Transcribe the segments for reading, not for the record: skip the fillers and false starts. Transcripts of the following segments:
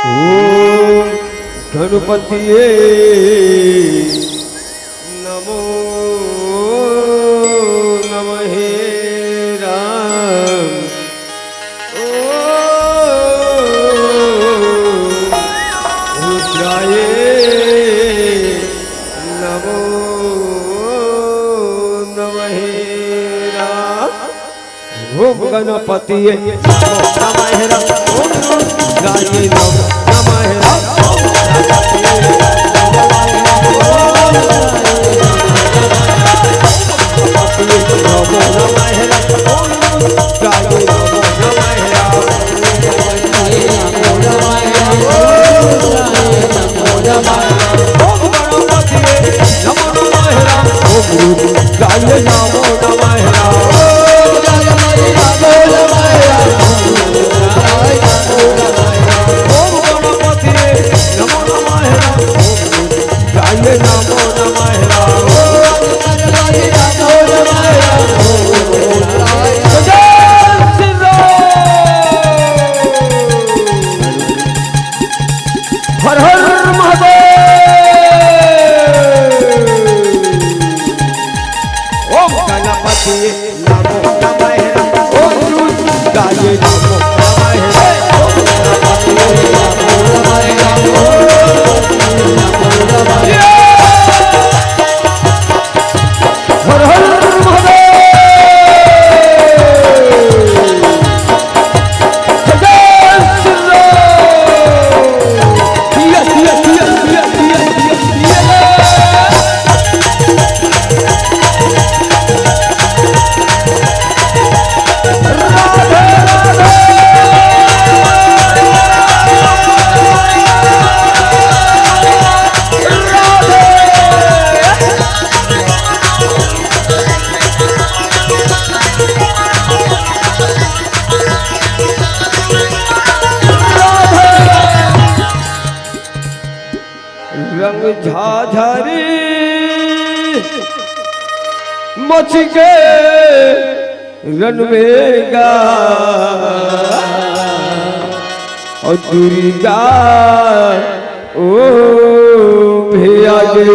ओम गणपतिये नमो नमः राम। ओम रुद्राय नमो नमः राम। ओम गणपतिये नमो नमः राम। ओम रुद्राय नमो नमः राम। रंग झाझरी मच के रणवेगा और दुर्गा ओ भैया गे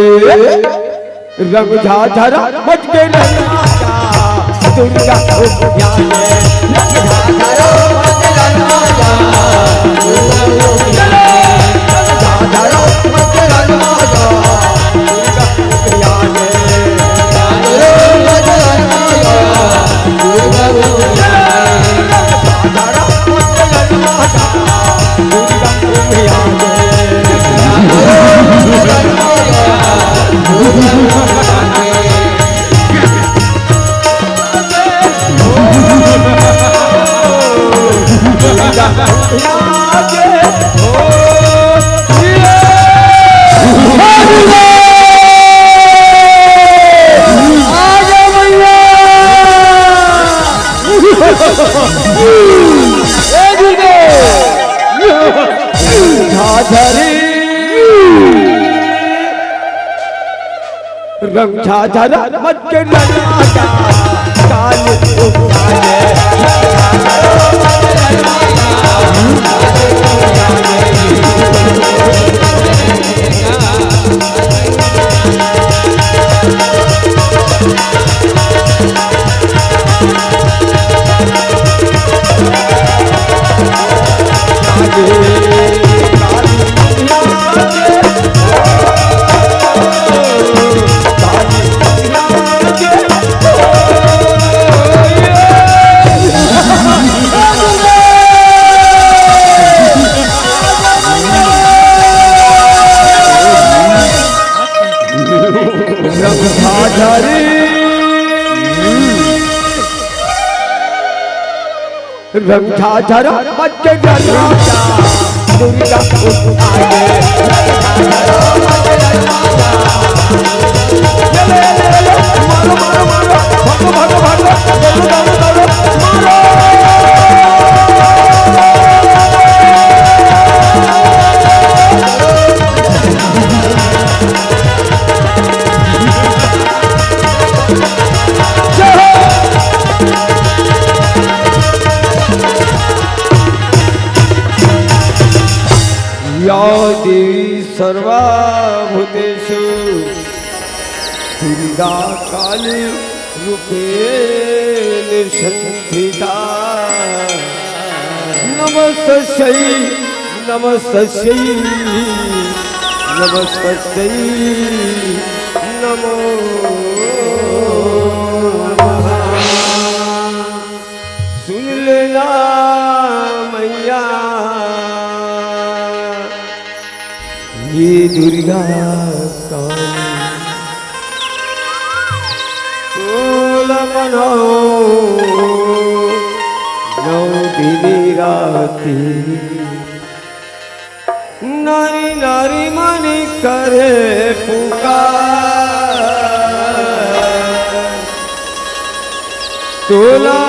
रंग झाझरा मच के रणवेगा दुर्गा ओ भैया गे रंग झाझरा मच के रणवेगा रंग झाझरा मत के लगा काल रंग झाझरा मच के रणवेगा दुर्गा मारो मारो मारो भागो भागो भागो दौड़ो दौड़ो दौड़ो मारो या देवी सर्वभूतेषु दुर्गा काली रूपेण संस्थिता नमस्तस्यै नमस्तस्यै नमस्तस्यै नमो नमः। सुन लेना मैया ये दुर्गा काली मनाओ 9 दिन राती नारी नारी मनी करे पुकार तोला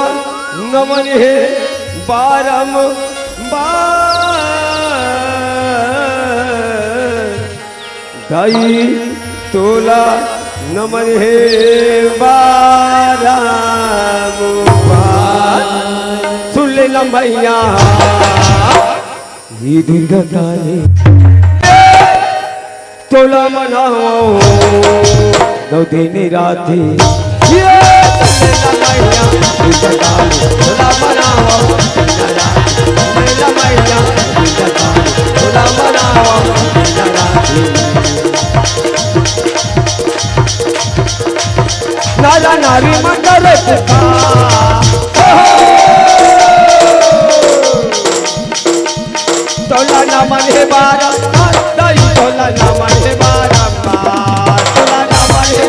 नमन है दाई तोला नमन है सुन ले लंबैया ये दुर्गा काली तोला मनाओ 9 दिन राती ये लंबैया दुर्गा काली तोला मनाओ लंबैया दुर्गा काली तोला मनाओ नारा नारी मंडल तोला नमन है बारंबार तोला नमन है बारंबार तोला नमन है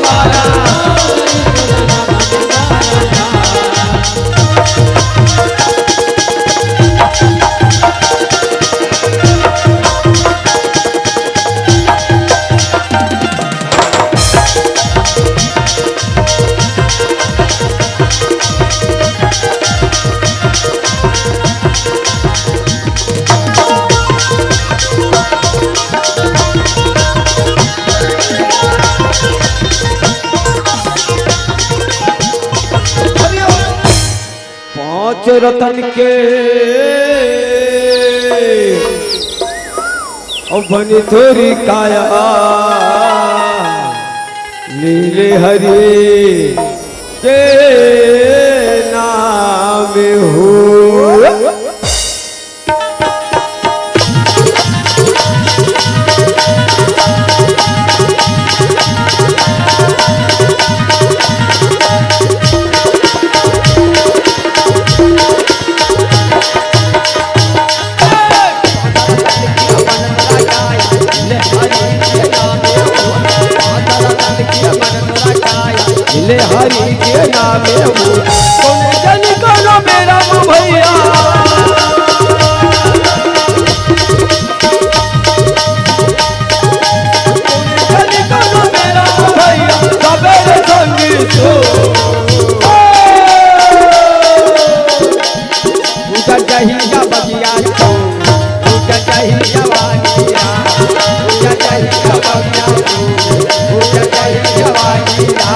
रतन के बनी थोड़ी काया नीले हरि के नाम हो हरि के नाम जन करो मेरा भैया जन करो मेरा भैया सबेरे संगीत उधर चाहिए बगिया उधर चाहिए वागिया उधर चाहिए बगिया उधर चाहिए वागिया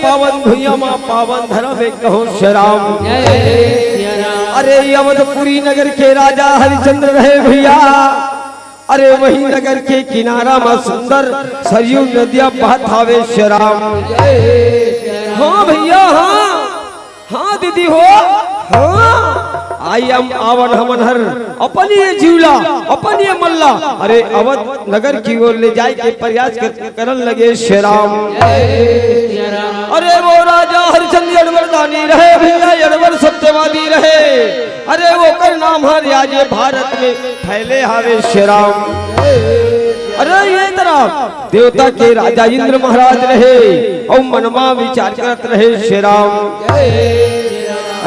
पावन भैया माँ पावन धर्म एक कहो शराम अरे अवधपुरी नगर के राजा हरिचंद्र रहे भैया अरे वही नगर के किनारा में सुंदर सरयू नदिया बहत हवे शराम हाँ भैया हाँ हाँ दीदी हो हाँ आई एम आवन हमन हर अपन ये जीवला अपन ये मल्ला अरे अवध नगर की ओर ले जाए के प्रयास करन लगे शराम अरे वो राजा हरिचंद्र अड़वरदानी रहे भैया अड़वर सत्यवादी रहे अरे वो कर नाम हर आज भारत में फैले हावे शराम अरे ये तरफ देवता के राजा इंद्र महाराज रहे और मनमा विचार करत रहे शराम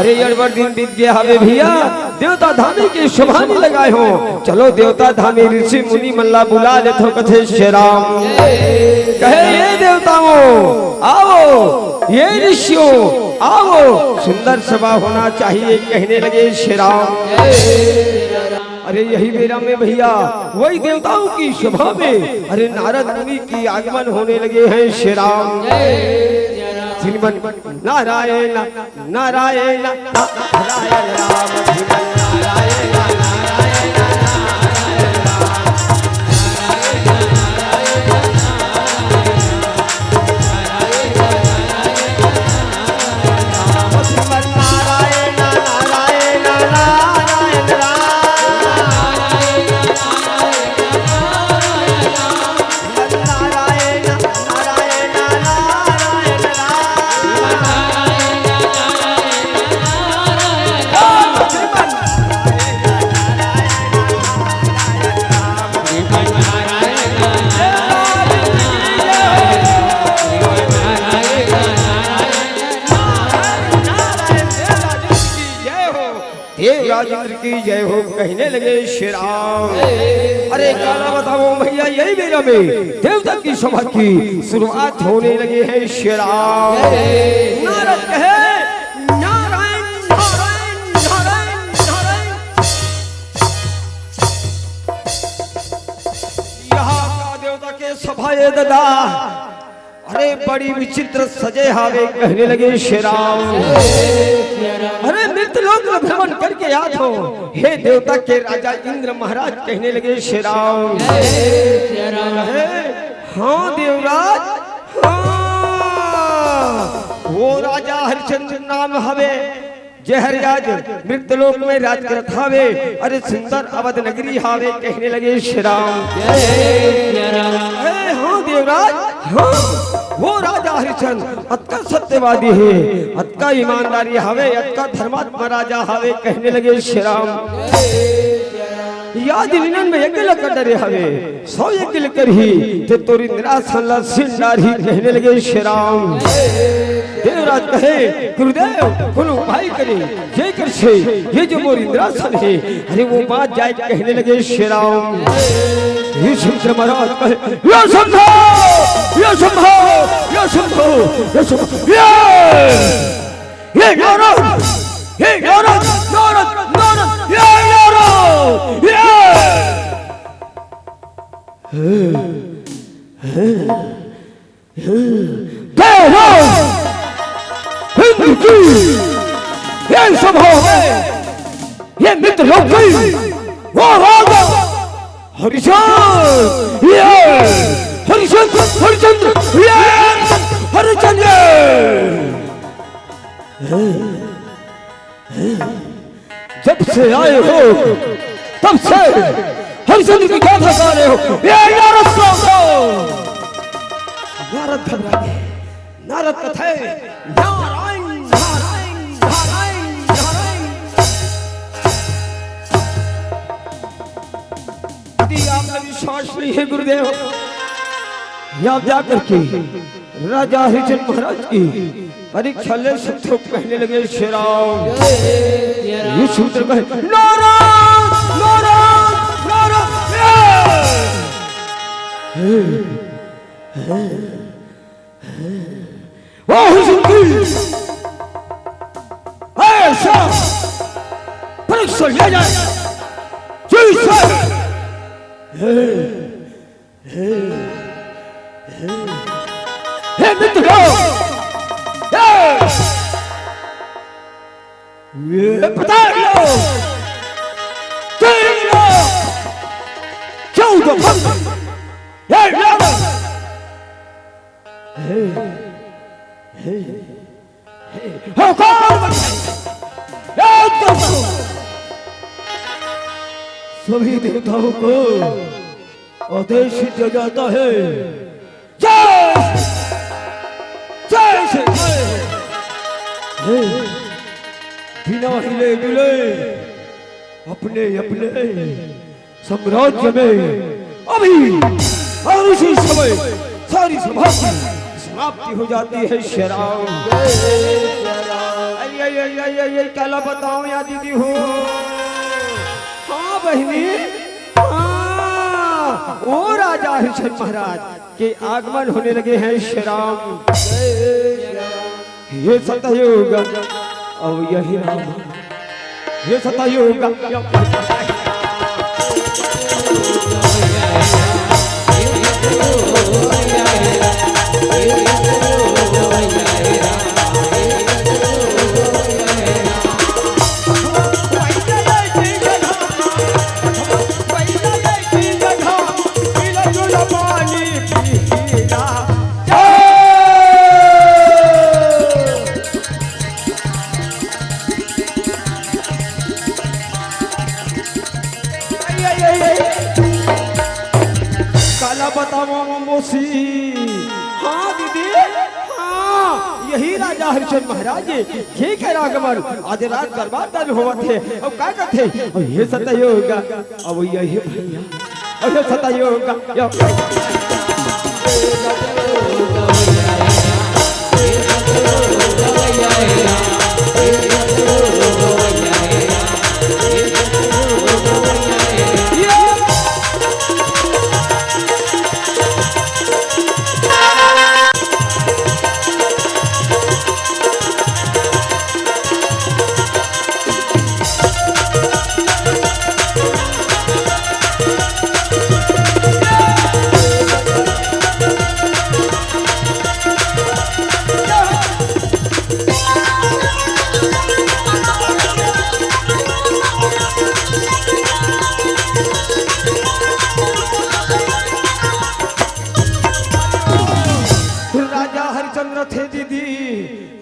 अरे अड़वर दिन बीत गया हवे भैया देवता धामी के शुभानी लगाए हो चलो देवता धामी ऋषि मुनि मल्ला बुला ले तो कथे शराम कहे ये देवताओं आओ ये ऋषियों आओ सुंदर सभा होना चाहिए, कहने लगे श्री राम। अरे यही मेरा में भैया वही देवताओं की सभा में अरे नारद मुनि की आगमन होने लगे हैं श्री राम। श्रीमन नारायण नारायण नारायण राम, श्रीमन नारायण नारायण राजेंद्र की जय हो, कहने लगे श्री राम। अरे गाना बताओ भैया यही मेरा में देवता की सभा की शुरुआत होने लगे हैं श्री राम। नारद कहे नारायण नारायण नारायण नारायण। यहाँ का देवता के सभा ये दादा अरे बड़ी विचित्र सजे हावे, कहने लगे श्री राम। अरे मृतलोक में भ्रमण करके याद हो हे देवता के राजा इंद्र महाराज, कहने लगे श्री राम। हाँ देवराज, हाँ वो राजा हरिश्चंद्र नाम हवे जहरियाज मृतलोक में राज करत हावे, अरे सुंदर अवध नगरी हावे, कहने लगे श्री राम। हाँ देवराज, हाँ वो राजा हरिश्चंद्र अतका सत्यवादी है, अतका ईमानदारी हवे, अतका धर्मात्मा राजा हवे, कहने लगे श्री राम। याद निनन में यज्ञ कर डरे हवे 100 यज्ञ कर ही ते तोरी निराशा सिंडारी, कहने लगे श्री राम। देवराज कहे गुरुदेव कुल उपाय करे ये कर से ये जो मोरी निराशन है अरे वो बात जाए, कहने लगे श्री राम। युधिष्ठिर महाराज कहे या शंभो या शंभो या शंभो या शंभो, ये नारद ये नारद नारद नारद ये नारद ये सभा ये मित्र लोग गई वो राजा हरिचंद्र हरिचंद्र हरिचंद्र हरिचंद्र जब से आए हो तब से हरिचंद्र की क्या फंसा रहे हो, ये नारद नारद घबरा गए। नारद कथे नारायण नारायण नारायण नारायण। यदि आपने विश्वास नहीं है गुरुदेव, या जाकर के राजा हरिचंद्र महाराज की परीक्षा ले सकते हो, कहने लगे श्री राम। ये सूत्र कहे नारायण नारायण नारायण। ऐसा परीक्षा ले जाए हे मित्रों, ये बता लो 3 लोग 14 भक्त सभी देवताओं को आदेश दिया जाता है जय जय से बिना हिले डुले अपने अपने साम्राज्य में अभी और उसी समय सारी सभा की समाप्ति हो जाती है श्री राम। ये क्या बताऊं या दीदी हो, हाँ बहनी, हाँ वो राजा हरिश्चंद्र महाराज के आगमन होने लगे हैं श्री राम। ये सतयुग अब यही राम, ये सतयुग हाँ दीदी, हाँ यही राजा हरिचंद्र महाराज ये कह रागमन आज रात दरबार दर हुआ थे अब क्या करते ये सतयुग अब यही भैया अब ये सतयुग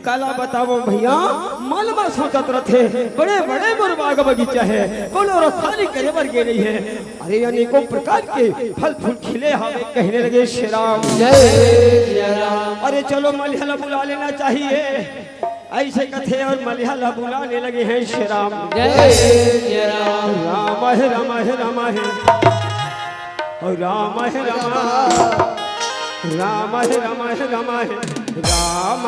काला बताओ भैया मलबा सोचत रथे बड़े बड़े मुरबाग बगीचा है बोलो रसानी करे बर गे रही है अरे अनेकों प्रकार के फल फूल खिले हमें कहने लगे श्री राम जय राम। अरे चलो मलिहाला बुला लेना चाहिए ऐसे कथे और मलिहाला बुलाने लगे हैं श्री राम जय राम। राम है राम है राम है और राम है राम राम है राम है राम है राम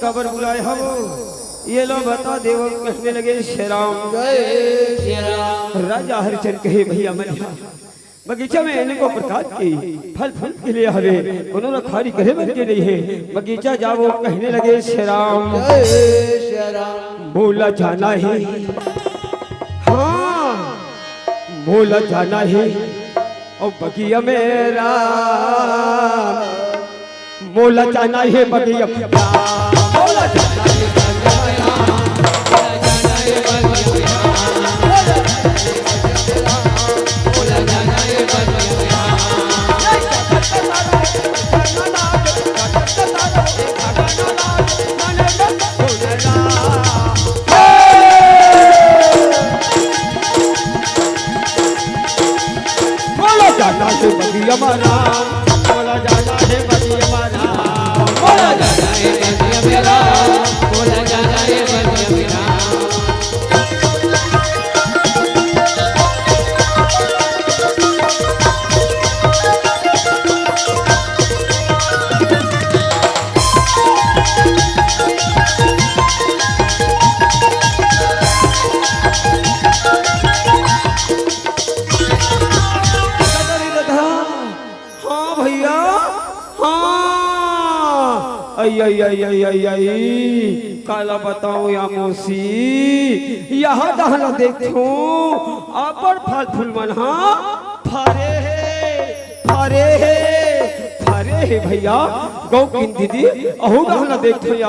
खबर बुलाए हम ये लोग बता देव कहने लगे श्री राम जय राम। राजा हरिचंद्र कहे भैया मलिया बगीचा में अनेकों प्रकार के फल फूल के लिए हवे उन्होंने खाली करे बच्चे नहीं है बगीचा जाओ कहने लगे श्री राम जय राम। बोला जाना है हाँ बोला जाना है और बगिया मेरा बोला जाना है बगिया बोला जाना है बगिया मारा बोला जाना है बगिया मारा बोला जाना है बगिया मेरा बोला जाना है बगिया मेरा। काला बताओ या मौसी यहाँ दहना देखो अपर फल फूल मना फरे फरे फरे अरे हे भैया गौ की दीदी अहो रहना देख भैया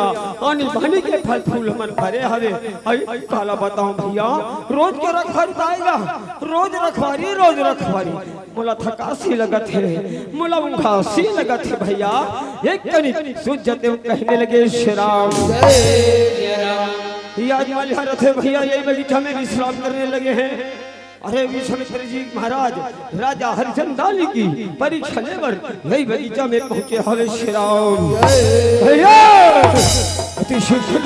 आनी बानी के फल फूल मन भरे हवे आई काला बताऊं भैया रोज के रखवारी आएगा रोज रखवारी मुला थकासी लगत है मुला उंघासी लगत है भैया एक कनी सूझ जाते कहने लगे श्री राम ये आज वाली हालत है भैया यही बगीचा में विश्राम करने लगे हैं। अरे विश्वामित्र जी महाराज राजा हरिचंदानी की परीक्षा लेकर यही बगीचा में पहुंचे हवे श्री राम भैया अति शुद्ध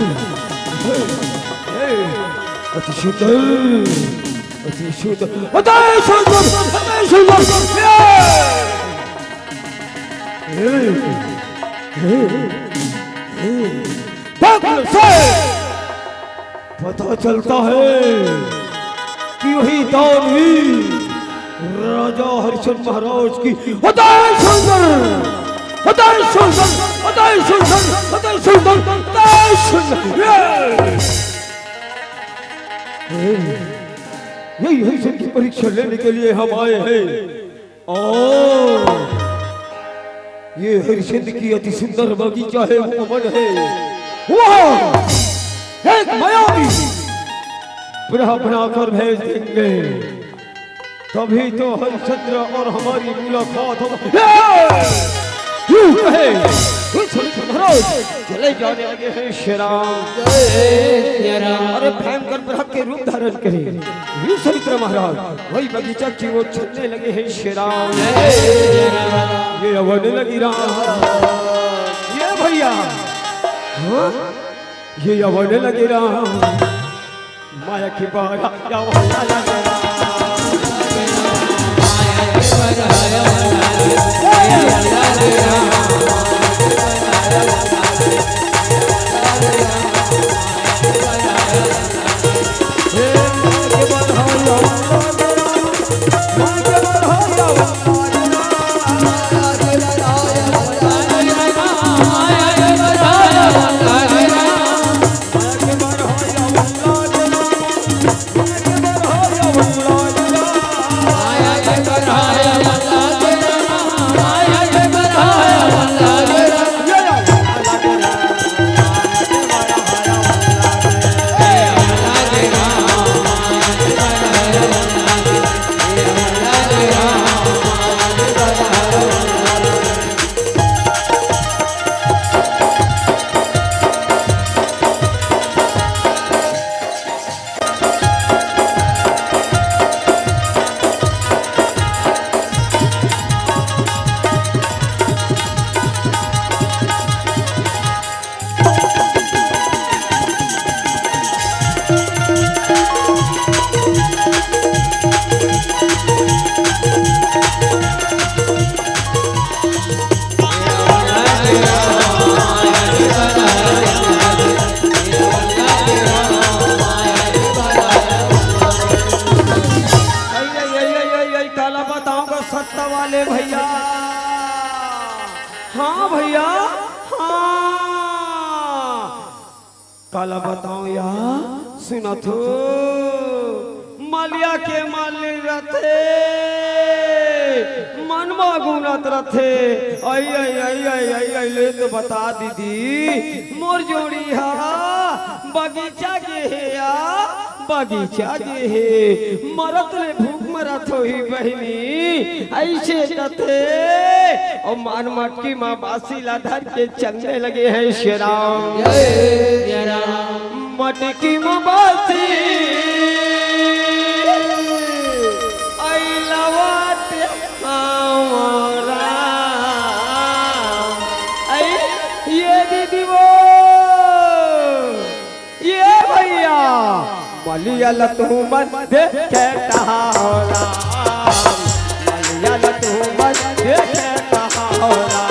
पता चलता है कि वही दौर हुई राजा हरिचंद्र महाराज की यही हरिचंद्र की परीक्षा लेने के लिए हम आए हैं और ये हरिचंद्र की अति सुंदर बगीचा है वो मन है वहाँ एक मायावी बनाकर भेज देंगे तभी तो हरिश्चंद्र और हमारी मुलाकात यूं कहे चले जाने लगे हैं श्री राम अरे भयंकर प्रभाव के रूप धारण करे विश्वामित्र महाराज वही बगीचा की वो चलने लगे हैं श्री राम ये अवने लगी राम ये भैया ये अवने लगे राम माया की बारा या वाला लगा काला बताओ यार सुना तो मालिया के मालिक रथे मनवा गुनत रथे आई आई आई आई आई आई ले तो बता दीदी मोर जोड़ी हा बगीचा के है या बगीचा के है मरत ले भूख मरत होई बहनी ऐसे कथे और मान मटकी माँ बासी लाधर के चलने लगे हैं श्री राम मटकी माँ बासी ये दीदी वो ये भैया मलिया लतू मत देखे तारा मलिया लतू मत देखे तारा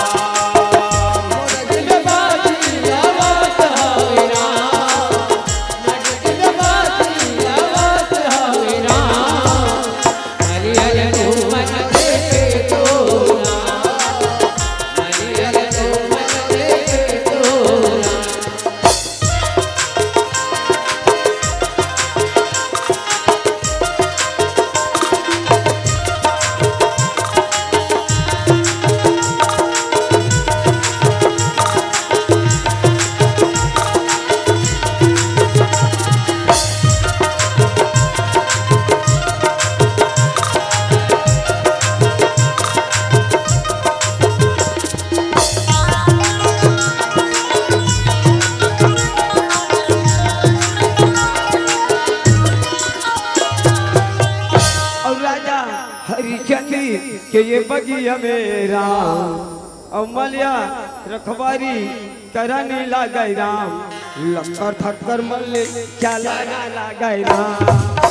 कि ये बगिया मेरा और मलिया रखवारी करने लगा राम लक्कर थक्कर मल्ले क्या लगा राम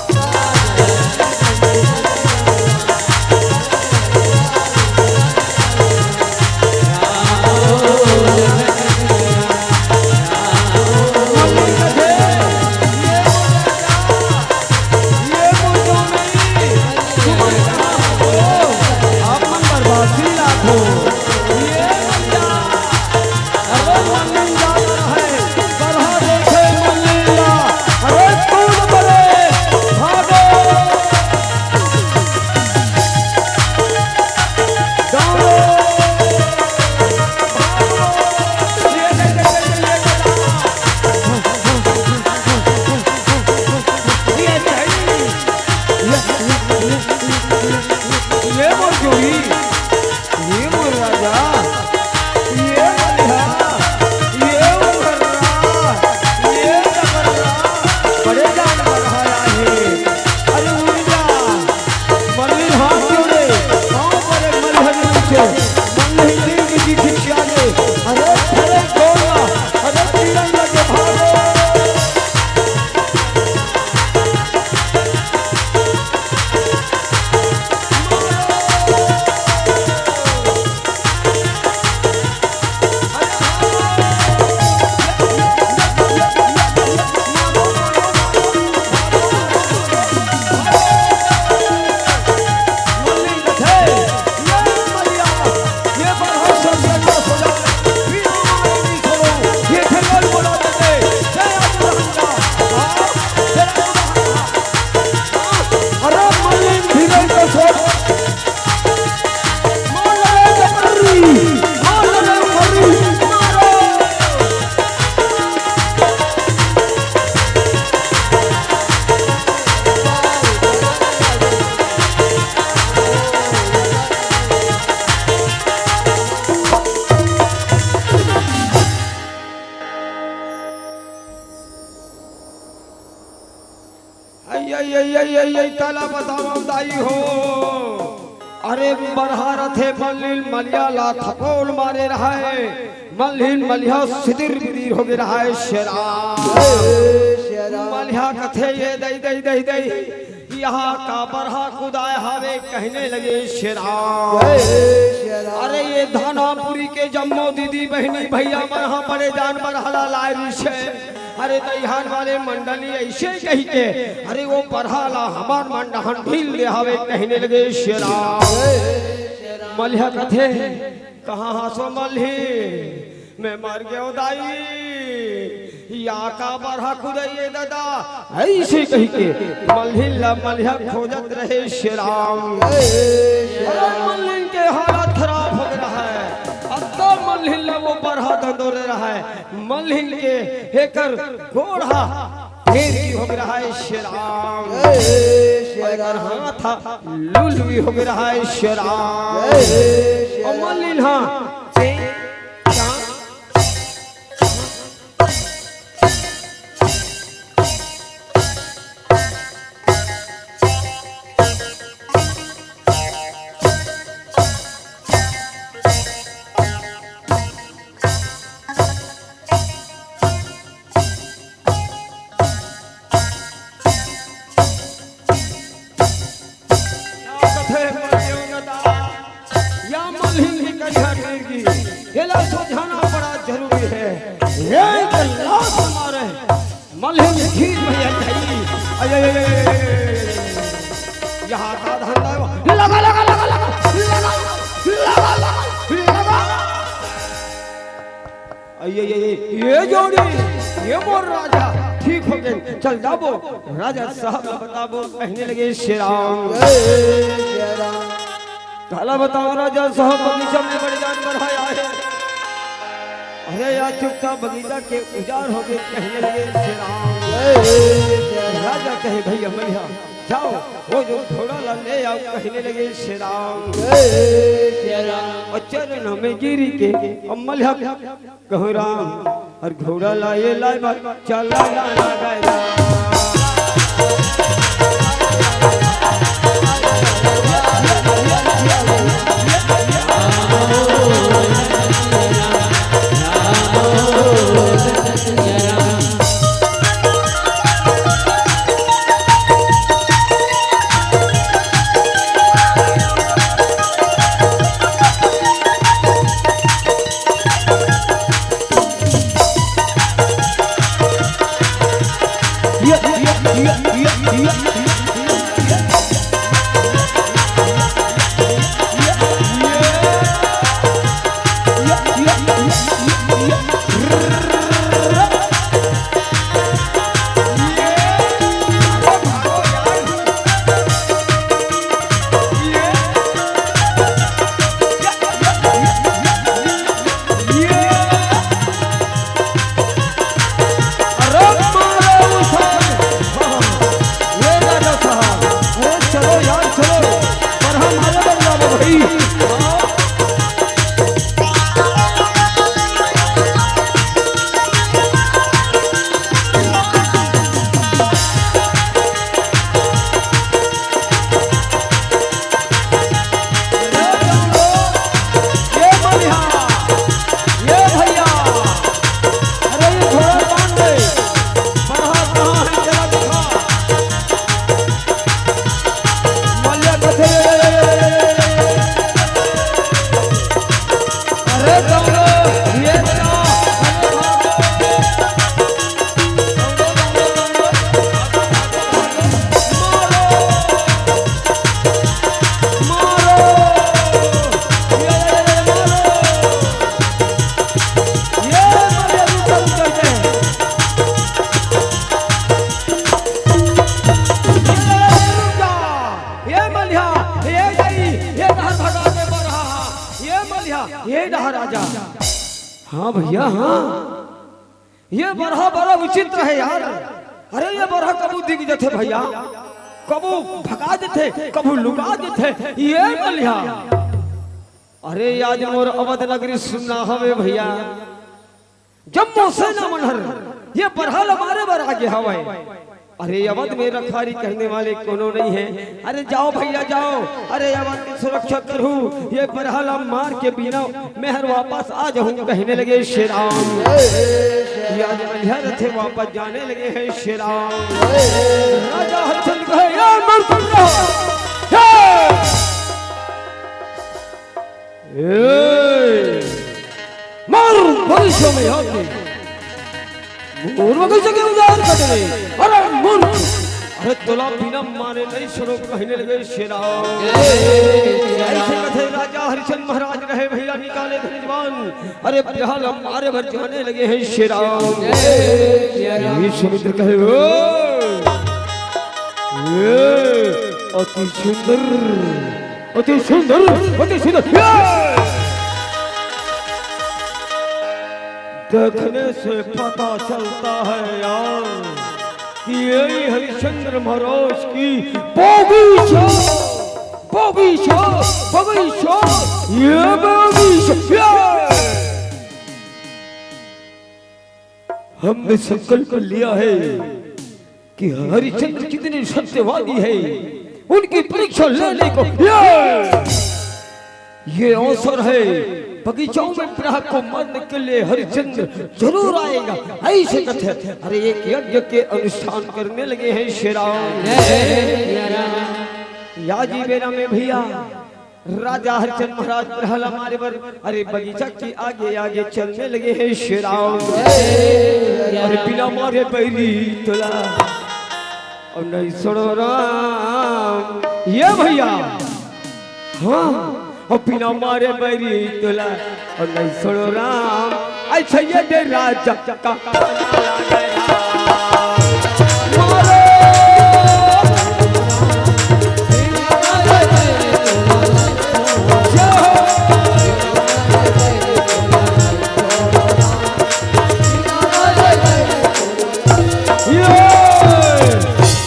ताला बताओ दाई हो अरे बरहार थे मल्लिल मलिया ला थपोल मारे रहा है मल्लिल मलिया सिदिर बिदिर हो गया रहा है शेरा मलिया कथे ये दई दई दई दई यहाँ का बरहा खुदाए हावे कहने लगे शेरा अरे ये धानापुरी के जम्मो दीदी बहनी भैया मरहा बड़े जानवर हला लाए अरे दहियान वाले मंडली ऐसे कही के अरे वो पढ़ाला हमार मंडहन ढील ले हवे कहने लगे शेरा मलिया कथे कहाँ हासो मल्ही मैं मर गया दाई या का बरहा खुदाइए दादा ऐसे कही के मलिया खोजत रहे शेराम मल्लिन के हालत खराब हो रहा है मल्हिल वो बरहा दंदोरे रहा है मल्हिल के हेकर घोड़ा ढेरी हो रहा है शेराम अगर हाथ लुलवी हो रहा है शेराम और मल्हिल हाँ समझाना बड़ा जरूरी है मल्हिल खीर भैया यहाँ का धंधा लगा लगा लगा लगा ये जोड़ी ये मोर राजा ठीक हो गए चल जाबो राजा साहब बताबो कहने लगे शेराम काला बताओ राजा साहब बगीचा में बड़े जानवर आए अरे यार चुपचाप बगीचा के उजाड़ हो गए कहने लगे शेराम राजा कहे भैया मलिया जाओ वो जो घोड़ा ले आओ कहने लगे शेराम चरण हमें गिरी के मलिया कहो राम और घोड़ा लाए लाए चला ला गया ये रहा राजा। हाँ भैया हाँ, ये बरहा बड़ा विचित्र है यार। अरे ये बरहा कबू दिख जाते भैया, कबू भगा देते, कबू लुका देते। ये मलिया अरे आज मोर अवध नगरी सुनना हवे भैया, जम्मू से ना मनहर ये बरहा हमारे बर आगे हवाए। अरे अवध में रखारी कहने वाले कोनो नहीं है। अरे जाओ भैया जाओ, अरे अवध की सुरक्षा करूं, ये बरहाला मार के बिना मेहर वापस आ जाऊं कहने लगे श्री राम। थे वापस जाने लगे हैं श्री राम। राजा हरिश्चंद्र कहे यार मार भविष्य में होगी अरे तुला बिना मारे नहीं सुनो कहने लगे श्री राम। ऐसे कथे राजा हरिश्चंद्र महाराज रहे भैया निकाले धनजवान, अरे बिहाल मारे भर जाने लगे हैं श्री राम। समुद्र कहे अति सुंदर अति सुंदर अति सुंदर। देखने से पता चलता है यार कि यही हरिश्चंद्र महाराज की बगीचा बगीचा बगीचा ये बगीचा। हमने संकल्प लिया है कि हरिश्चंद्र कितने सत्यवादी है, उनकी परीक्षा लेने को ये अवसर है। बगीचाओं में प्रह को मारने के लिए हरिश्चंद्र जरूर आएगा ऐसे कथे। अरे एक यज्ञ के अनुष्ठान करने लगे हैं श्री राम। याजी बेरा में भैया राजा हरिश्चंद्र महाराज प्रहला मारे पर अरे बगीचा के आगे आगे चलने लगे हैं श्री राम। अरे बिना मारे पहली तुला और नहीं सुनो राम ये भैया। हाँ और बिना मारे बैरी तुला और नहीं सुनो राम। अच्छा ये दे राजा का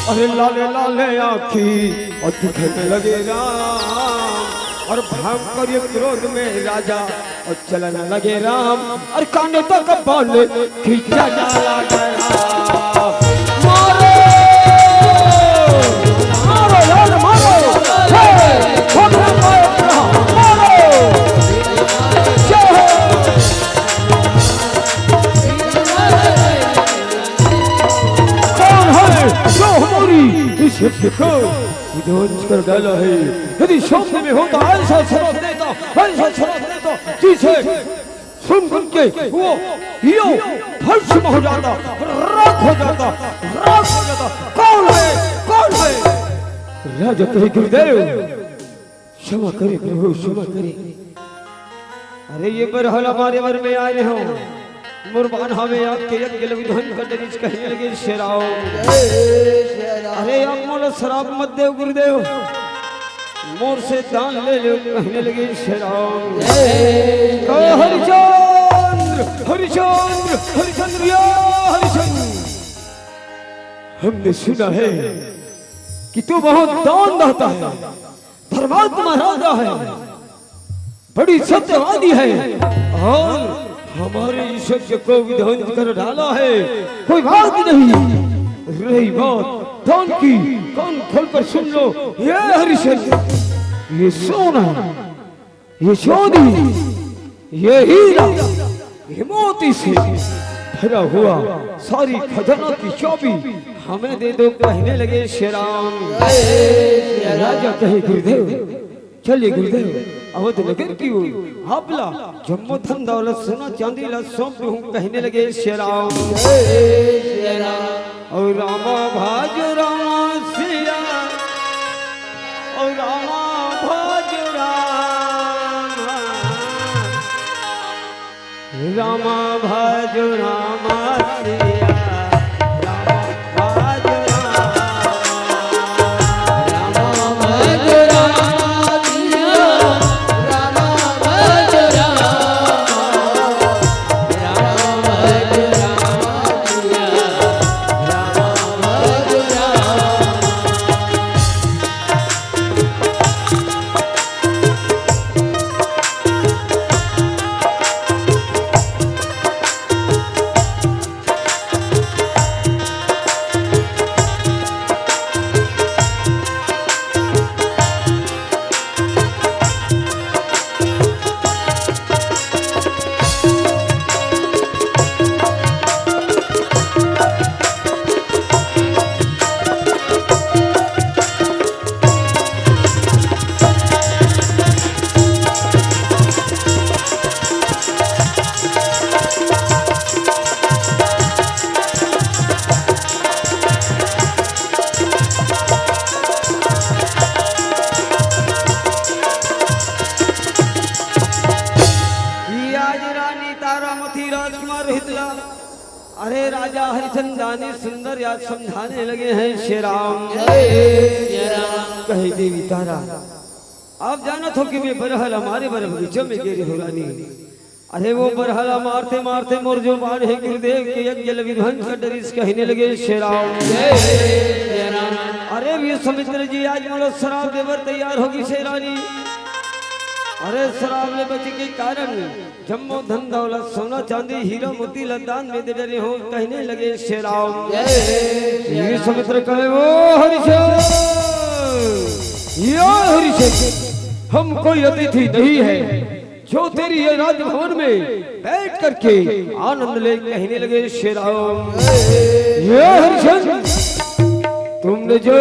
अरे लाले लाले आँखी और दिखने लगे राम। और भयंकर ये क्रोध में राजा और चलने लगे राम। और काने तक बाल खींचा जाला गया। मारो मारो यार मारो कौन है जो हमारी इस युद्ध को विध्वंस कर डाला है। यदि सामने में होता ऐसा शराब देता जिसे सुन सुन के वो भस्म हो जाता, राख हो जाता, राख हो जाता। कौन राजा कहे गुरुदेव क्षमा करे प्रभु क्षमा करे। अरे ये बरहल हमारे वर में आए हो मुरबान हमें आपके यज्ञ विधान कर दरिज कहने लगे शेराओ। अरे आप मोला शराब मत दे गुरुदेव मोर से दान ले लो कहने लगे शेराओ। हरिचंद्र हरिचंद्र हरिचंद्र या हरिचंद्र हमने सुना है कि तू बहुत दान देता है धर्मात्मा राजा है बड़ी सत्यवादी है और हमारे इस यज्ञ को विध्वंस कर डाला है। कोई बात नहीं रही बात दान की कान खोलकर सुन लो। ये हरिचंद्र ये सोना ये चांदी ये हीरा ये मोती से भरा हुआ सारी खजाना की चाबी हमें दे दो कहने लगे शेराम। राजा कहे गुरुदेव चलिए गुरुदेव अवध नगर की हाबला जम्मो धन दौलत सोना चांदी ला सौंप दूं कहने लगे शेराम। और रामा भाज रामा सिया और रामा भाज रामा भाज रामा सिया अरे राजा हरिचंदानी सुंदर याद समझाने लगे हैं शेराम। कहे देवी तारा आप जाना तो कि मैं बरहल हमारे बर बगीचों में गिरी हो रानी। अरे वो बरहला मारते मारते मोर जो बार है गुरुदेव के यज्ञ विध्वंस कर डरिस कहने लगे शेराम। अरे वीर समुद्र जी आज मोलो शराब देवर तैयार होगी शेरानी। अरे शराब में बचे के कारण जम्मो धन दौलत सोना चांदी हीरा मोती लद्दान में दे डरे हो कहने लगे शेराम। ये समुद्र कहे वो हरिचंद्र हम कोई अतिथि नहीं है जो तेरी ये राजभवन में बैठ करके आनंद ले कहने लगे शेराम। ये हरिचंद्र तुमने जो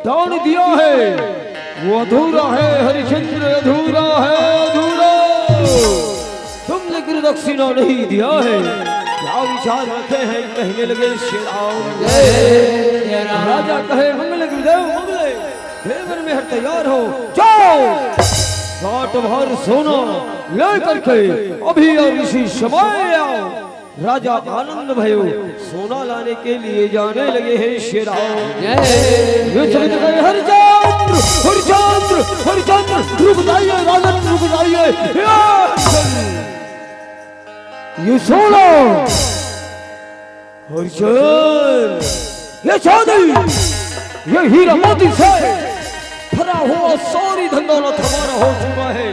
दान दिया है वो अधूरा है हरिचंद्र अधूरा है अधूरा। तुमने गुरु दक्षिणा नहीं दिया है क्या विचार रखे हैं कहने लगे शेराम। राजा कहे मंगल गुरुदेव मंगले देवर में हर तैयार हो जाओ 60 भर सोना ले करके अभी और इसी समय आओ। राजा आनंद भयो सोना लाने के लिए जाने लगे हैं शेराम। हरिचंद्र हरिचंद्र हरिचंद्र रुक जाइए राजन रुक जाइए। ये सोना हरिचंद्र ये चांदी ये हीरा मोती से भरा हुआ सारी धन दौलत हमारा हो चुका है।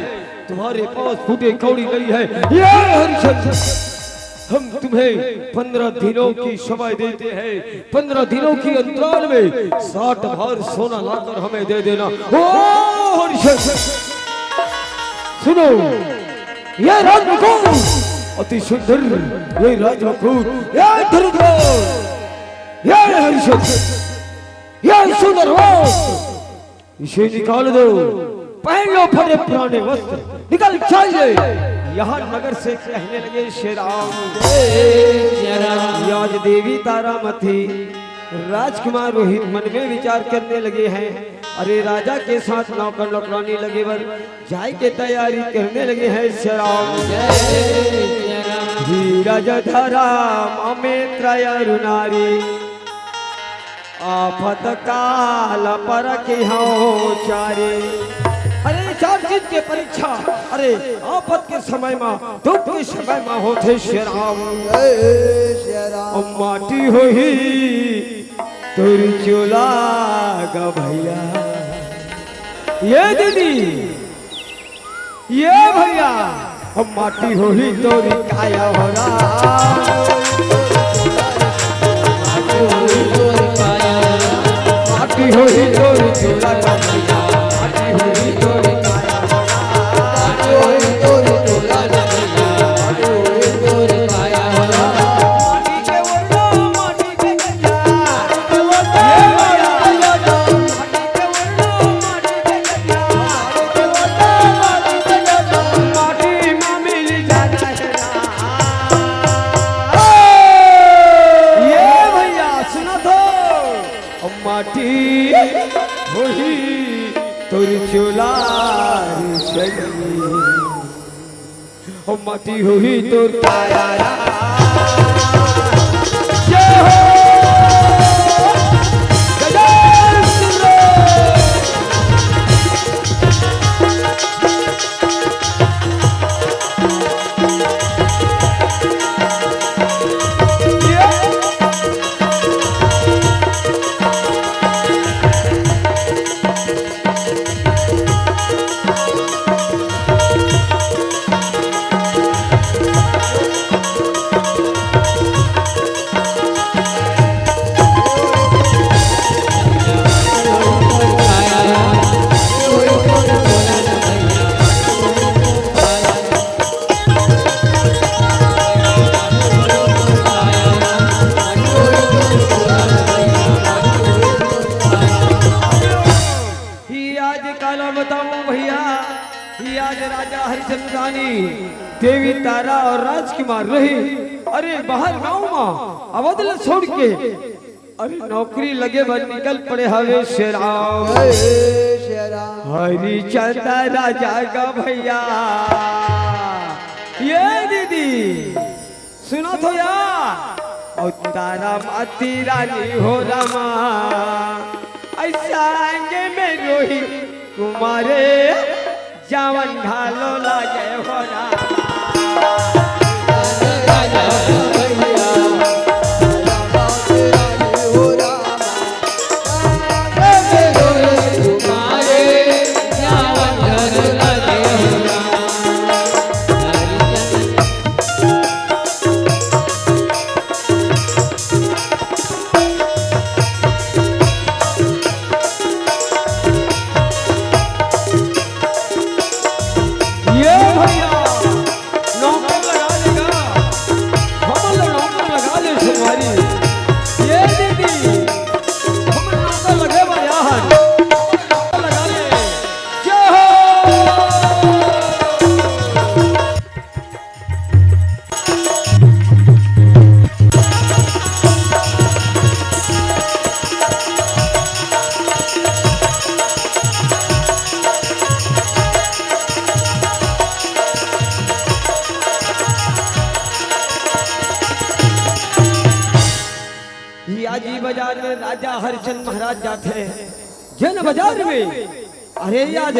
तुम्हारे पास फूटे कौड़ी नहीं है। ये हरिचंद्र हम तुम्हें 15 दिनों की समय देते हैं। 15 दिनों की अंतराल में 60 भार सोना लाकर हमें दे देना। ओ सुनो ये राजकुमार अति सुंदर ये राजकुमार ये धनुधर ये हरिचंद्र ये सुंदर वस्त्र इसे निकाल दो पहन लो फटे पुराने वस्त्र निकल चाहिए। यहाँ नगर से कहने लगे शेराम। आज देवी तारामती राजकुमार रोहित मन में विचार करने लगे हैं। अरे राजा के साथ नौकर नौकरानी लगे बर जाए के तैयारी करने लगे हैं। श्याम धीरज धरा ममे त्रय नारी आफत काल पर की हो चारे। अरे 4 चीज के परीक्षा अरे आफत के समय में दुख के समय में होते। श्याम माटी होही तुर चोला गा भैया ये दीदी ये भैया हम माटी होही तोरी काया हो माटी होही तोरी चोला गा भैया माटी होही तोरी माटी हुई तोर काया जय हो देवी तारा और राजकुमार रही। अरे बाहर गांव में अवधल छोड़ के अरे नौकरी लगे बन निकल पड़े हवे। श्याम हरिचंद्र राजा का भैया ये दीदी सुनो तो यार और तारा माती रानी हो रमा ऐसा आएंगे में रोहित कुमारे जावन ढालो लागे हो जी बाजार में राजा हरिचंद्र महाराज जाते हैं। जन बाजार में अरे याद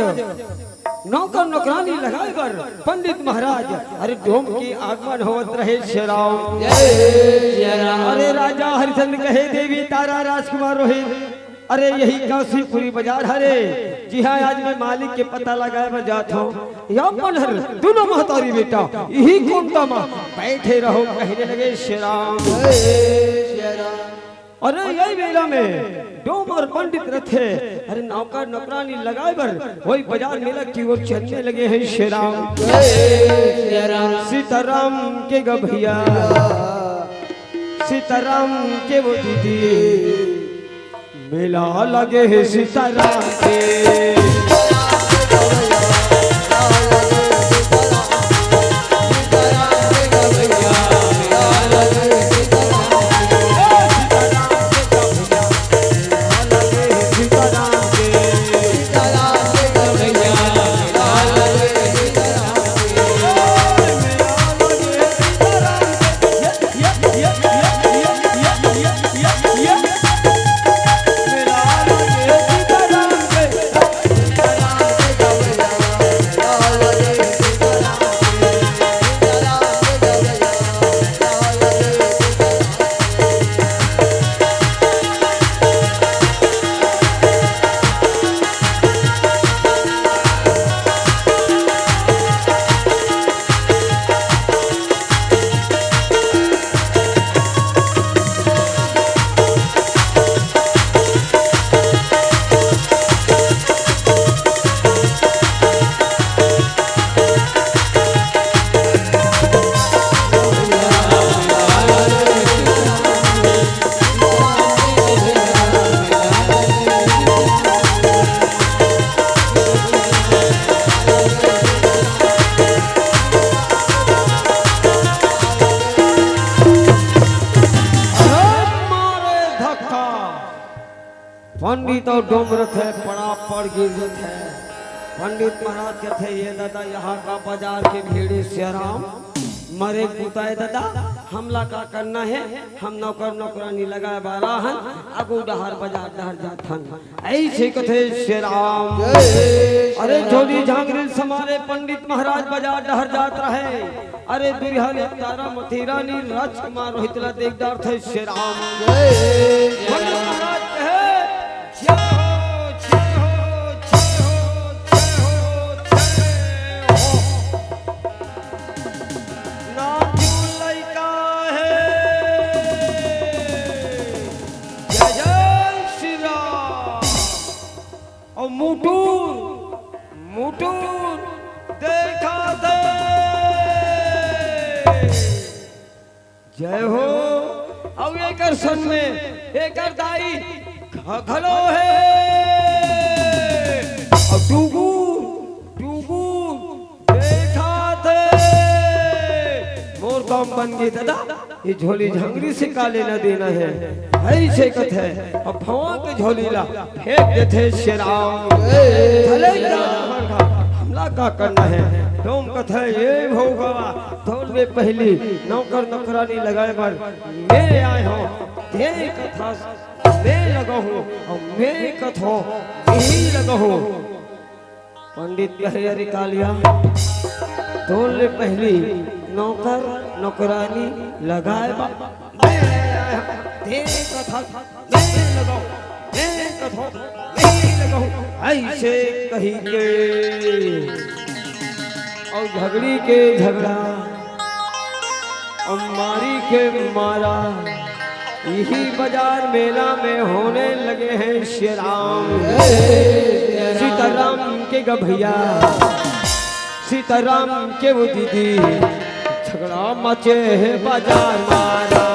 नौकर नौकरानी लगाए पर पंडित महाराज अरे डोम की आगमन होवत रहे। श्याम अरे राजा हरिचंद्र कहे देवी तारा राजकुमार रोहित अरे यही काशीपुरी बाजार हरे जी हाँ आज मैं मालिक के पता लगाए मैं जाता हूँ। या पनहर दोनों महतारी बेटा यही कोमता माँ बैठे रहो कहने लगे। श्याम अरे यही बेला में डोम और पंडित रथे अरे नौकर नौकरानी लगाए बर वही बाजार मेला की ओर चलने लगे हैं। श्याम सीताराम के गभैया सीताराम के वो दीदी मेला लगे है सीताराम के। पंडित और डोमरत है पड़ा पड़ गिरत है। पंडित महाराज कहते ये दादा यहाँ का बाजार के भीड़ से आराम मरे कुताए दादा हमला का करना है। हम नौकर नौकरानी लगाए वाला हन अगू डहर बाजार डहर जाथन ऐसे कथे श्री राम। अरे झोली झांगरी समारे पंडित महाराज बाजार डहर जात रहे। अरे दुर्हा ने तारा मथेरा नी राजकुमार रोहितला देखदार थे श्री राम। पंडित महाराज कहे मुटूर देखा दे जय हो। अब एकर सन में एकर दाई खलो है और डूबू डूबू देखा दे मोर काम बन गई दादा। ये झोली झंगरी से काले न देना है ऐसे कथ है। अब भवा के झोली ला फेंक देते श्री राम। हमला का करना है तुम कथ है ये होगा थोड़ में पहली नौकर नौकरानी लगाए पर मैं आए हो तेरी कथा मैं लगा हूँ और मेरी कथा यही लगा हूँ। पंडित कहे अरे कालिया थोड़ में पहली नौकर नौकरानी लगाए तेरी कथा मैं लगा मैं कथा मैं लगा हूँ ऐसे कही के और झगड़ी के झगड़ा और मारी के मारा यही बाजार मेला में होने लगे हैं श्री राम। सीताराम के गभैया सीताराम के वो दीदी झगड़ा मचे है बाजार मारा।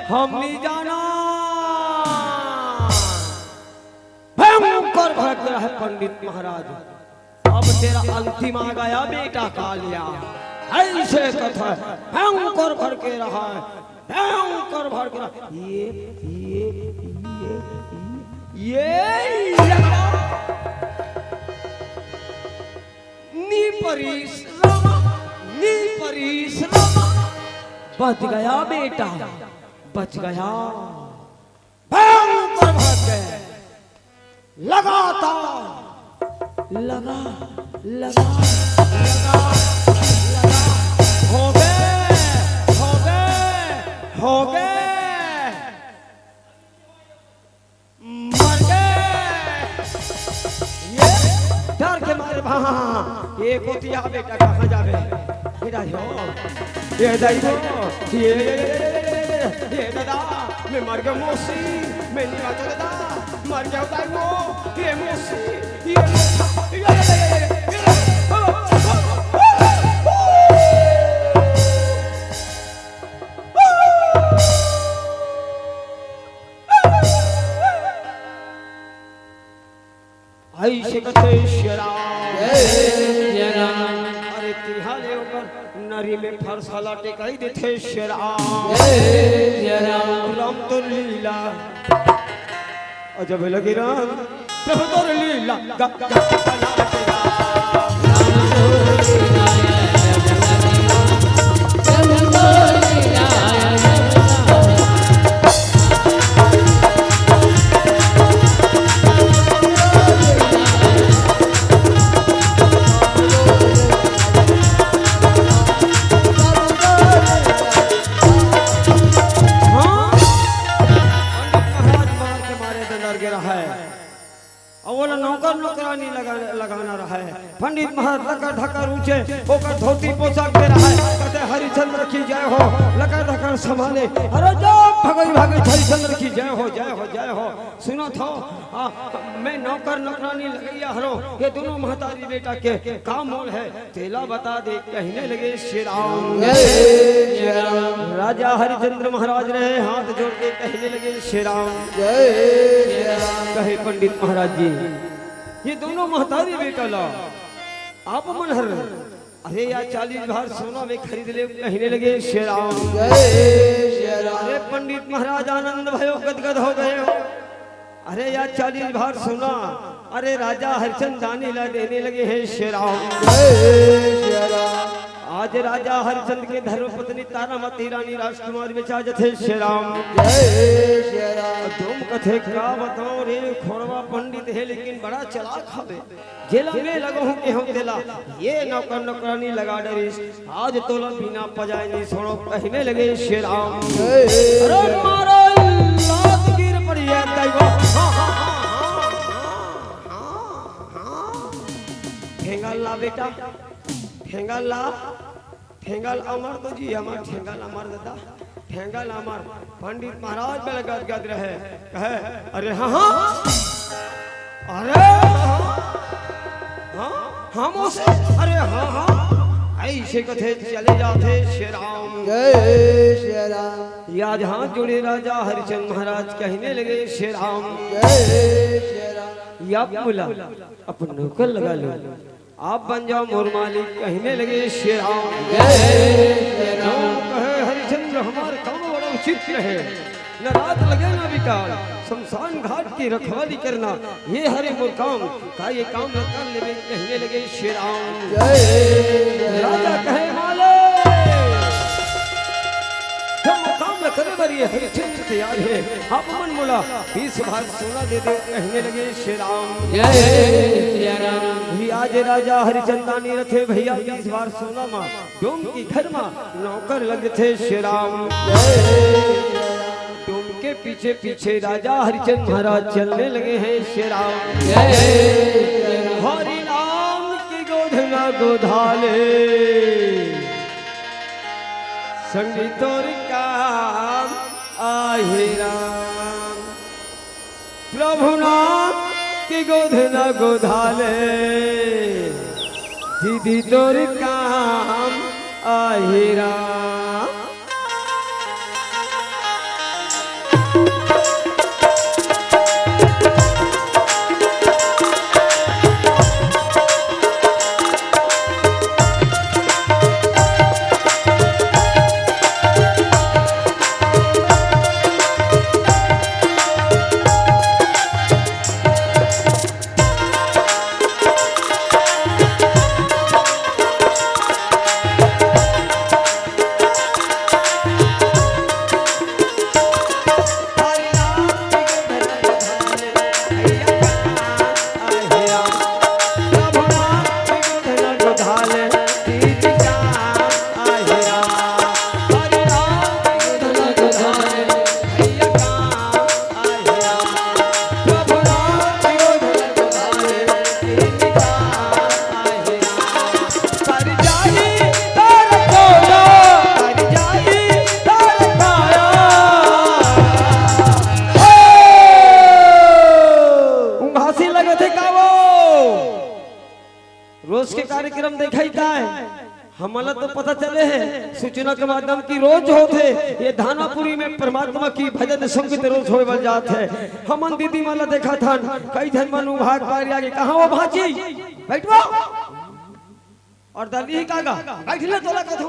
हम नहीं जाना भयंकर भड़क रहा है पंडित महाराज। अब तेरा अंतिम आ गया बेटा कालिया ऐसे कथा भयंकर भड़के रहा है भयंकर भड़के रहा। ये नी परिश्रम बच गया बेटा बच गया भयंकर भड़क गए लगातार लगा लगा लगा लगा हो गए हो गए हो गए मर गए। ये डर के मारे हाँ ये गोतिया बेटा कहाँ जावे ये दादा मैं मर गया मौसी मैं नहीं बात दादा मर गया होता है वो ये मौसी ऐसे कथे शराब अरे तिहारे ऊपर नारी में फरसाला टेकाई देते श्याम राम तो लीला अजब लगे राम प्रभु तो लीला नौकर नौकरानी लगाना रहा है। पंडित महाराज लकर ढकर ऊंचे होकर धोती पोशाक दे रहा है। कहते हरिचंद्र की जय हो, लकर ढकर संभाले, अरे जाओ भगई भागे हरिचंद्र की जय हो जय हो जय हो। सुनो तो मैं नौकर नौकरानी लगैया हरो, ये दोनों महतारी बेटा के काम मोल है। तेला बता दे कहने लगे श्री राम। राजा हरिचंद्र महाराज रहे हाथ जोड़ के कहने लगे श्री राम। कहे पंडित महाराज जी ये दोनों महतारी बेटा ला आप मन हर, अरे यार 40 भार सोना में खरीद ले कहने लगे श्री राम। अरे पंडित महाराज आनंद भयो गदगद हो गए हो। अरे यार 40 भार सोना, अरे राजा हरिचंद दानी ला देने लगे हैं श्री राम। आज राजा हरिचंद के धर्मपत्नी तारामती रानी राजकुमार बेचाज थे श्री राम। तुम कथे का बताओ रे खोड़वा पंडित है लेकिन बड़ा चलाक हवे। जेला में लगो हूं के हम देला ये नौकर नौकरानी लगा डरिस, आज तोला बिना पजाए नहीं छोड़ो कहने लगे श्री राम। अरे मारो लात गिर पड़ी है दैवा। ठेंगल ला बेटा, ठेंगल ला, ठेंगल अमर तो जी हमार ठेंगल अमर दादा, ठेंगल अमर। पंडित महाराज में लगा गद रहे कहे अरे हाँ हाँ, अरे हाँ हम उसे, अरे हाँ हाँ ऐसे कथे चले जाते श्री राम। जय श्री राम। या जहाँ जुड़े राजा हरिचंद महाराज कहने लगे श्री राम। जय श्री राम। या बोला अपन नौकर लगा लो, आप बन जाओ मोर मालिक कहने लगे श्री राम। कहे हरिचंद्र हमारे काम बड़ा उचित रहे, न रात लगे न बिकाल, शमशान घाट की रखवाली करना ये हरे मोर काम का, ये काम न कर ले कहने लगे श्री राम। राजा कहे माले काम न करे बरी हरिचंद्र तैयार है, आप मन बोला 20 भार सोना दे दे कहने लगे श्री राम। आज राजा हरिचंदानी रथे भैया 20 भार सोना माँ डोम की घर माँ नौकर लगे थे श्री राम। डोम के पीछे पीछे राजा हरिचंद महाराज चलने लगे हैं श्री राम। हरि नाम की गोधना गोधाले संगीतोर काम आहे राम। प्रभु नाम की गोधना गोधाले दीदी तोर काम आहे राम। रोज के कार्यक्रम दिखाई का है हमारा तो पता चले है सूचना के माध्यम की रोज होते ये धानापुरी में परमात्मा की भजन संगीत रोज होए बन जात है। हमन दीदी माला देखा था कई जन मनु भाग पार आगे कहां वो भाजी बैठवा और दली कागा बैठले तोला कथो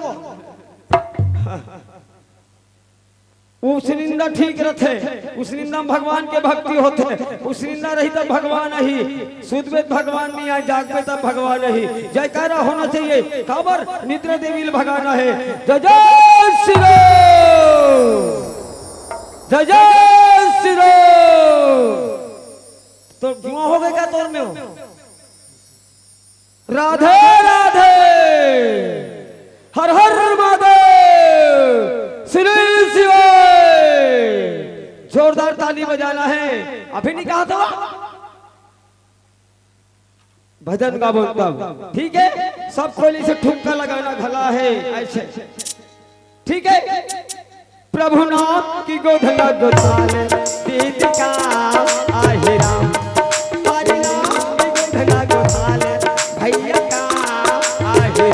उस निंदा ठीक रथे उस निंदा भगवान के भक्ति होते उस निंदा रही तब भगवान ही सुध भगवान नहीं आए जागवे तब भगवान ही जयकारा होना चाहिए खबर निद्रा देवी भगाना है जय जय श्री जय जय श्री तो जुआ हो गए क्या तोर में हो राधे राधे हर हर महादेव श्री शिवाय जोरदार ताली बजाना है अभी नहीं कहा था भजन का बोलता ठीक है सब कोई से ठुमका लगाना भला है ऐसे ठीक है प्रभु नाम की गोधना गोपाल दीद का आहे राम हरि नाम की गोधना गोपाल भैया का आहे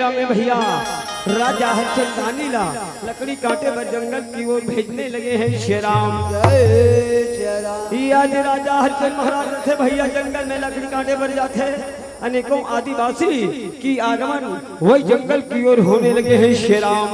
राम में भैया राजा हरिचंदानी ला लकड़ी काटे पर जंगल की ओर भेजने लगे हैं शेराम आज राजा हरिचंद महाराज थे भैया जंगल में लकड़ी काटे पर जाते अनेकों आदिवासी की आगमन वही जंगल की ओर होने लगे हैं शेराम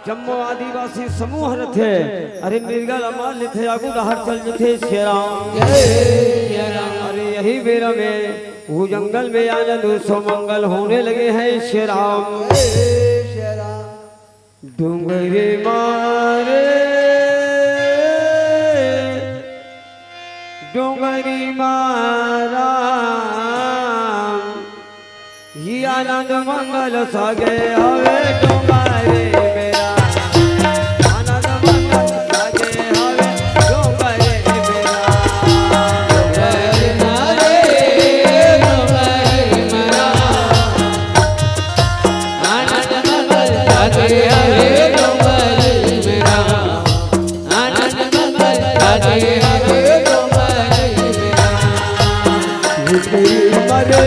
जम्मो आदिवासी समूह थे अरे मिर्गल अमाल थे आगू बाहर चल थे शेराम अरे यही बेरा में वो जंगल में आनंद सो मंगल होने लगे हैं शेराम डूंगरे मारे डोंगरी मारा ही आनंद मंगल सागे हवे डोंगरे मेरा आनंद मंगल सागे हवे डोंगरे मेरा डोंगरे मारे डोंगरे मेरा आनंद मंगल सागे हवे डोंगरे मेरा आनंद मंगल सागे हवे डोंगरे मेरा मरे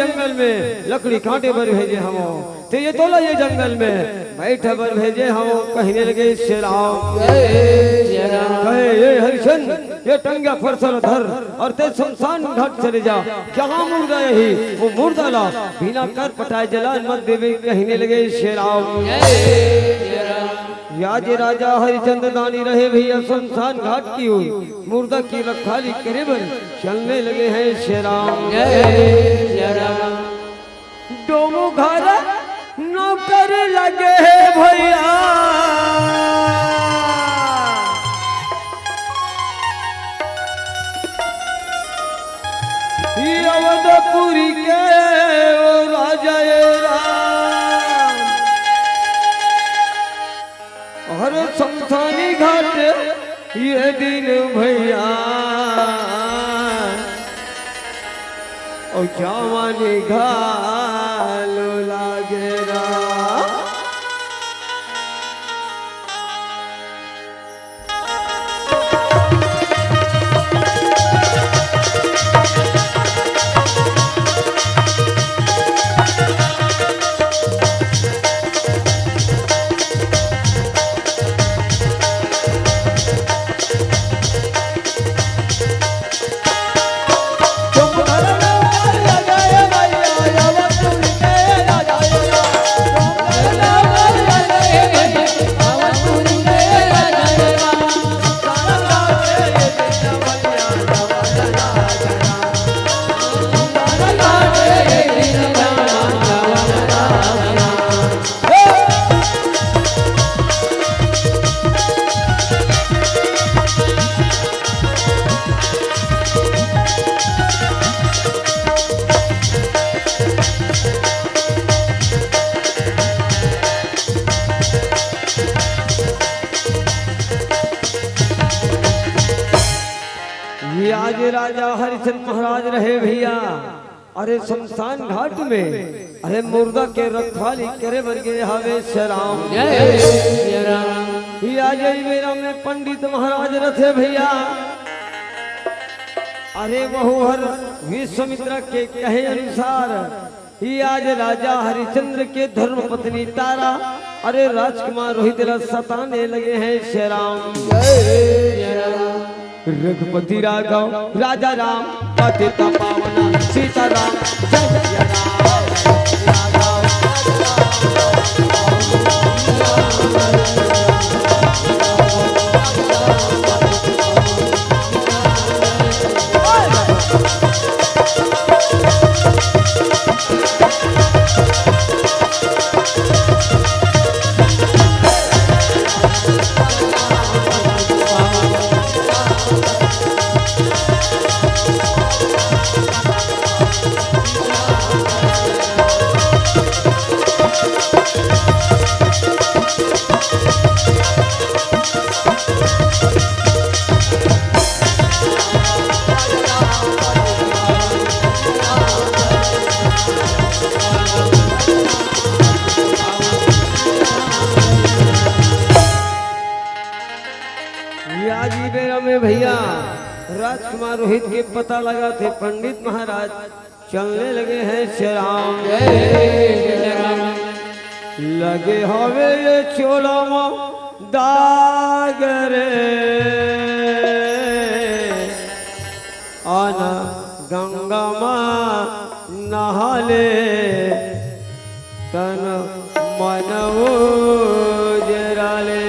जंगल में लकड़ी कांटे पर भेजे हम तो ये तोला ये जंगल में बैठे पर भेजे हम कहने लगे श्री राम कहे ये हरिचंद ये टंगा फरसल धर और ते शमशान घाट चले जा जहाँ मुर्दा यही वो मुर्दा ला बिना कर पटाए जलान मत देवे कहने लगे श्री राम याज राजा हरिचंद दानी रहे भैया शमशान घाट की हुई मुर्दा की रखाली करे बर चलने लगे हैं श्री राम डोमू घर नौकर लगे भैया अवधपुरी के राजा राम हर शमशानी घाट ये दिन भैया और जवानी घालो लागेरा आज राजा हरिचंद महाराज रहे भैया अरे शमशान घाट में अरे मुर्दा के रखवाली करे वर्गे हवे शराम आज मेरा में पंडित महाराज रथे भैया अरे बहु हर विश्वामित्र के कहे अनुसार ही आज राजा हरिचंद्र के धर्म पत्नी तारा अरे राजकुमार रोहित सताने लगे हैं श्री राम रघुपति राघव राजा राम पतित पावन सीताराम जय जय भैया राजकुमार रोहित के पता लगा थे पंडित महाराज चलने लगे हैं श्याम लगे हवे ये चोलम दागरे आना गंगा माँ नहाले तन मनवो जराले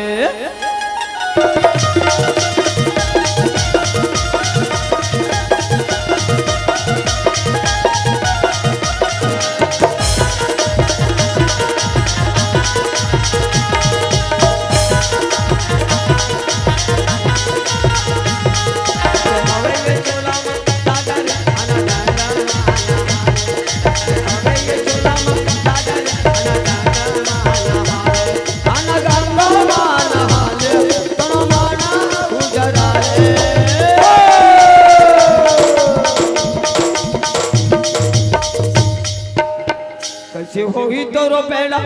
होगी तो रो पेड़ा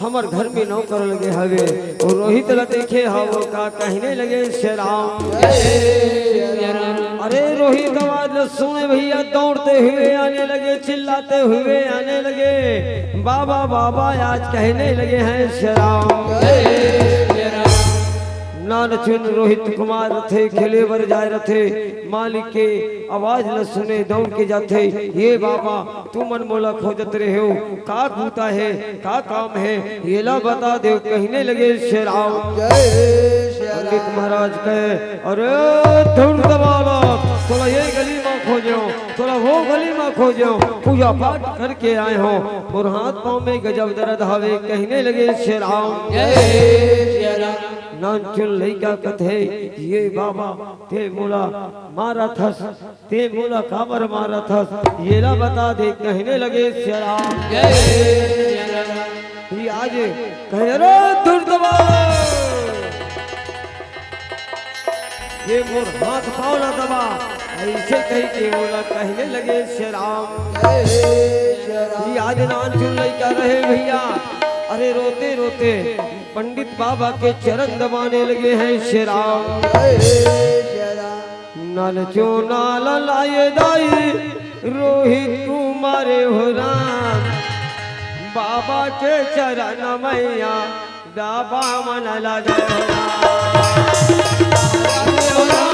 हमर घर में नौकर लगे हवे और रोहित ला देखे हवो का कहने लगे श्याम अरे रोहित आवाज सुने भैया दौड़ते हुए आने लगे चिल्लाते हुए आने लगे बाबा बाबा आज कहने लगे हैं श्याम नान चुन रोहित कुमार थे खेले बर जाए रथे मालिक के आवाज न सुने दौड़ के जाते ये बाबा तू मन मोला खोजत रहे हो का कूता है का काम है ये ला बता दे कहने लगे श्याम पंडित महाराज कहे अरे धुन दबाला थोड़ा ये गली में खोजो थोड़ा वो गली में खोजो पूजा पाठ करके आए हो और हाथ पाँव में गजब दर्द हवे कहने लगे श्याम नानचुन लइका कथे ये बाबा ते मोला मारा थस ते मोला काबर मारा थस ये ला बता दे कहने लगे श्याम ये आज कहे रे दुर्दबाला ये मोर हाथ पाँव ना दबा ऐसे कही के मोला कहने लगे श्याम ये आज नानचुन लइका रहे भैया अरे रोते रोते पंडित बाबा के चरण दबाने लगे हैं श्याम नल चो नाल लाए दाई रोहित कुमारे हो राम बाबा के चरण मैया दाबा मन लगे हो राम